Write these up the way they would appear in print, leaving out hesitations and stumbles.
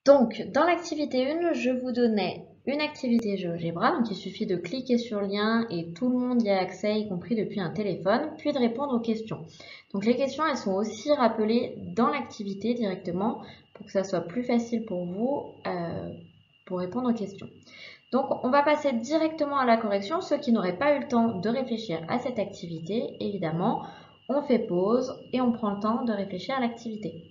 Donc, dans l'activité 1, je vous donnais une activité GeoGebra, donc il suffit de cliquer sur le lien et tout le monde y a accès, y compris depuis un téléphone, puis de répondre aux questions. Donc les questions, elles sont aussi rappelées dans l'activité directement pour que ça soit plus facile pour vous pour répondre aux questions. Donc on va passer directement à la correction. Ceux qui n'auraient pas eu le temps de réfléchir à cette activité, évidemment, on fait pause et on prend le temps de réfléchir à l'activité.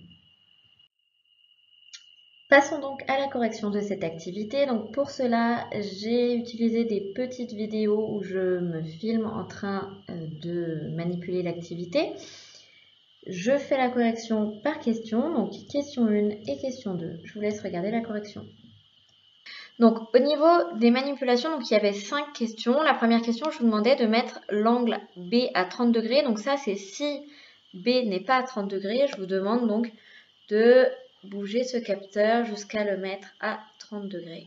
Passons donc à la correction de cette activité. Donc pour cela, j'ai utilisé des petites vidéos où je me filme en train de manipuler l'activité. Je fais la correction par question, donc question 1 et question 2. Je vous laisse regarder la correction. Donc au niveau des manipulations, donc il y avait 5 questions. La première question, je vous demandais de mettre l'angle B à 30 degrés. Donc ça, c'est si B n'est pas à 30 degrés, je vous demande donc de bouger ce capteur jusqu'à le mettre à 30 degrés.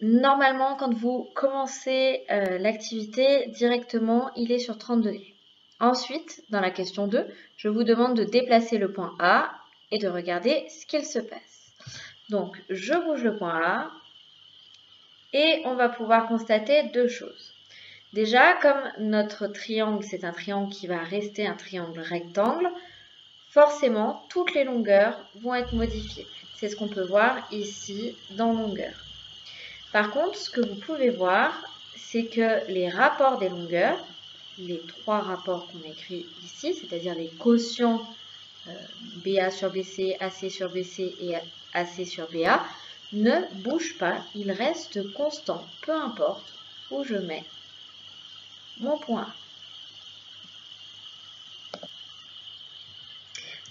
Normalement, quand vous commencez l'activité, directement, il est sur 30 degrés. Ensuite, dans la question 2, je vous demande de déplacer le point A et de regarder ce qu'il se passe. Donc, je bouge le point A et on va pouvoir constater deux choses. Déjà, comme notre triangle, c'est un triangle qui va rester un triangle rectangle, forcément, toutes les longueurs vont être modifiées. C'est ce qu'on peut voir ici dans longueur. Par contre, ce que vous pouvez voir, c'est que les rapports des longueurs, les trois rapports qu'on a écrits ici, c'est-à-dire les quotients BA sur BC, AC sur BC et AC sur BA, ne bougent pas, ils restent constants, peu importe où je mets mon point A.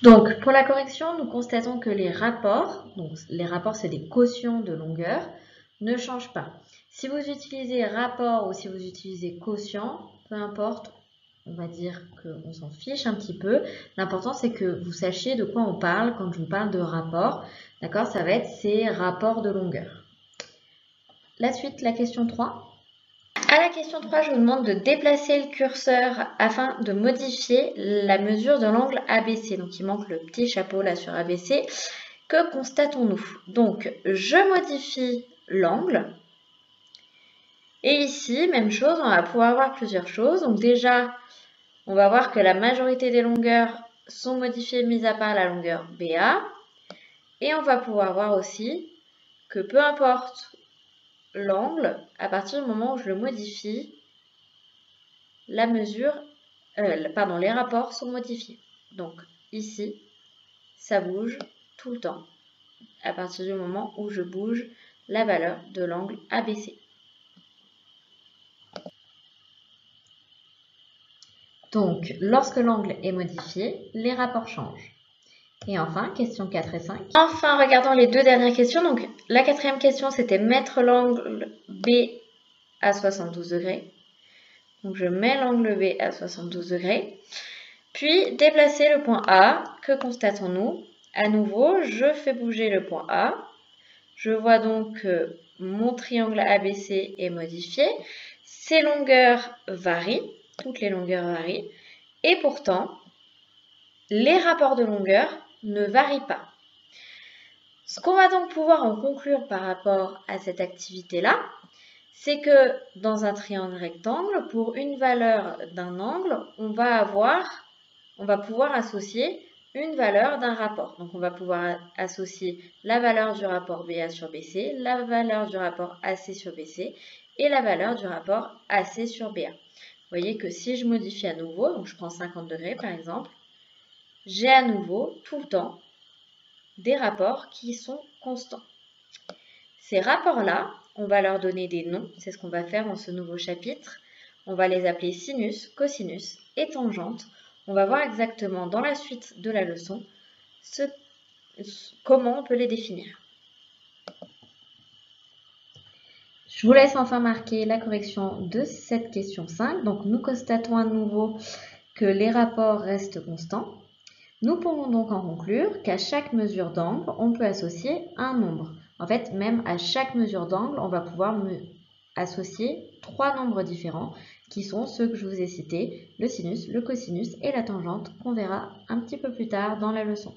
Donc, pour la correction, nous constatons que les rapports c'est des quotients de longueur, ne changent pas. Si vous utilisez rapport ou si vous utilisez quotient, peu importe, on va dire qu'on s'en fiche un petit peu. L'important, c'est que vous sachiez de quoi on parle quand je vous parle de rapport. D'accord? Ça va être ces rapports de longueur. La suite, la question 3. À la question 3, je vous demande de déplacer le curseur afin de modifier la mesure de l'angle ABC. Donc, il manque le petit chapeau là sur ABC. Que constatons-nous? Donc, je modifie l'angle. Et ici, même chose, on va pouvoir voir plusieurs choses. Donc déjà, on va voir que la majorité des longueurs sont modifiées, mis à part la longueur BA. Et on va pouvoir voir aussi que peu importe l'angle, à partir du moment où je le modifie, la mesure, les rapports sont modifiés. Donc ici, ça bouge tout le temps, à partir du moment où je bouge la valeur de l'angle ABC. Donc, lorsque l'angle est modifié, les rapports changent. Et enfin, questions 4 et 5. Enfin, regardons les deux dernières questions. Donc, la quatrième question, c'était mettre l'angle B à 72 degrés. Donc, je mets l'angle B à 72 degrés. Puis, déplacer le point A. Que constatons-nous? À nouveau, je fais bouger le point A. Je vois donc que mon triangle ABC est modifié. Ses longueurs varient. Toutes les longueurs varient. Et pourtant, les rapports de longueur ne varient pas. Ce qu'on va donc pouvoir en conclure par rapport à cette activité-là, c'est que dans un triangle rectangle, pour une valeur d'un angle, on va pouvoir associer une valeur d'un rapport. Donc on va pouvoir associer la valeur du rapport BA sur BC, la valeur du rapport AC sur BC et la valeur du rapport AC sur BA. Vous voyez que si je modifie à nouveau, donc je prends 50 degrés par exemple, j'ai à nouveau tout le temps des rapports qui sont constants. Ces rapports-là, on va leur donner des noms, c'est ce qu'on va faire dans ce nouveau chapitre. On va les appeler sinus, cosinus et tangente. On va voir exactement dans la suite de la leçon comment on peut les définir. Je vous laisse enfin marquer la correction de cette question 5. Donc nous constatons à nouveau que les rapports restent constants. Nous pouvons donc en conclure qu'à chaque mesure d'angle, on peut associer un nombre. En fait, même à chaque mesure d'angle, on va pouvoir associer trois nombres différents qui sont ceux que je vous ai cités, le sinus, le cosinus et la tangente qu'on verra un petit peu plus tard dans la leçon.